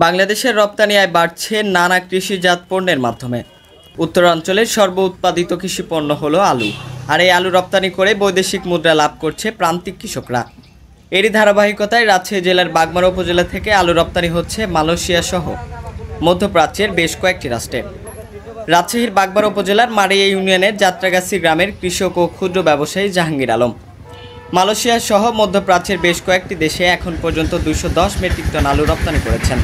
বাংলাদেশের রপ্তানি আয় বাড়ছে নানা কৃষিজাত পণ্যের মাধ্যমে। উত্তরাঞ্চলের সর্ব উৎপাদিত কৃষি পণ্য হলো আলু, আর এই আলু রপ্তানি করে বৈদেশিক মুদ্রা লাভ করছে প্রান্তিক কৃষকরা। এরই ধারাবাহিকতায় রাজশাহী জেলার বাগমারা উপজেলা থেকে আলু রপ্তানি হচ্ছে মালয়েশিয়া সহ মধ্যপ্রাচ্যের বেশ কয়েকটি রাষ্ট্রে। রাজশাহীর বাগমারা উপজেলার মারিয়া ইউনিয়নের যাত্রাগাছি গ্রামের কৃষক ও ক্ষুদ্র ব্যবসায়ী জাহাঙ্গীর আলম মালয়েশিয়া সহ মধ্যপ্রাচ্যের বেশ কয়েকটি দেশে এখন পর্যন্ত 210 মেট্রিক টন আলু রপ্তানি করেছেন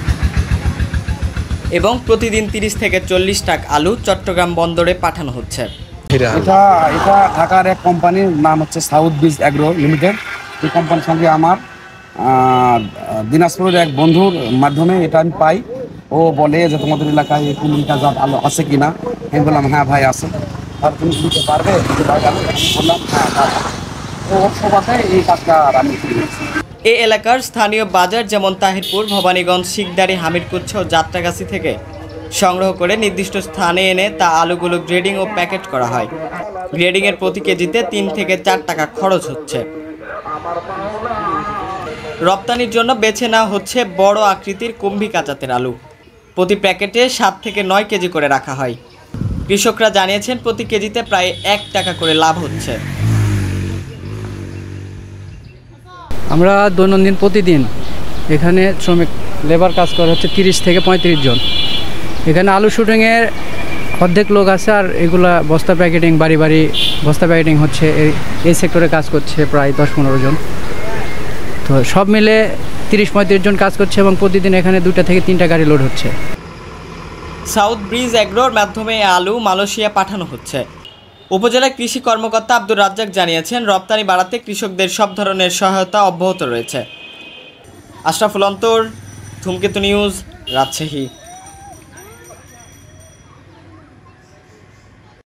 এবং প্রতিদিন 30 থেকে 40 ট্রাক আলু চট্টগ্রাম বন্দরে পাঠানো হচ্ছে। এটা ঢাকার এক কোম্পানির নাম হচ্ছে সাউথ ব্রিজ অ্যাগ্রো লিমিটেড। এই কোম্পানির সঙ্গে আমার দিনাজপুরের এক বন্ধুর মাধ্যমে এটা আমি পাই। ও বলে যে তোমাদের এলাকায় এই কুমিল্লা জাত আলু আছে কিনা। আমি বললাম হ্যাঁ ভাই আছে। আর তুমি দিতে পারবে? বললাম হ্যাঁ। এই এলাকার স্থানীয় বাজার যেমন তাহিরপুর, ভবানীগঞ্জ, শিকদারি, হামিরকুচ্ছ ও যাত্রাগাছি থেকে সংগ্রহ করে নির্দিষ্ট স্থানে এনে তা আলুগুলো গ্রেডিং ও প্যাকেট করা হয়। গ্রেডিংয়ের প্রতি কেজিতে 3 থেকে 4 টাকা খরচ হচ্ছে। রপ্তানির জন্য বেছে নেওয়া হচ্ছে বড় আকৃতির কুম্ভিকা জাতের আলু। প্রতি প্যাকেটে 7 থেকে 9 কেজি করে রাখা হয়। কৃষকরা জানিয়েছেন প্রতি কেজিতে প্রায় 1 টাকা করে লাভ হচ্ছে। আমরা দৈনন্দিন প্রতিদিন এখানে শ্রমিক লেবার কাজ করা হচ্ছে 30 থেকে 35 জন। এখানে আলু শুটিংয়ের অর্ধেক লোক আছে, আর এগুলা বস্তা প্যাকেটিং বাড়ি বাড়ি বস্তা প্যাকেটিং হচ্ছে। এই সেক্টরে কাজ করছে প্রায় 10-15 জন। তো সব মিলে 30-35 জন কাজ করছে এবং প্রতিদিন এখানে 2টা থেকে 3টা গাড়ি লোড হচ্ছে। সাউথ ব্রিজ অ্যাগ্রোর মাধ্যমে আলু মালয়েশিয়া পাঠানো হচ্ছে। উপজেলা কৃষি কর্মকর্তা আব্দুর রাজ্জাক জানিয়েছেন রপ্তানি বাড়াতে কৃষকদের সব ধরনের সহায়তা অব্যাহত রয়েছে। আশরাফুল অন্তর, ধূমকেতু নিউজ, রাজশাহী।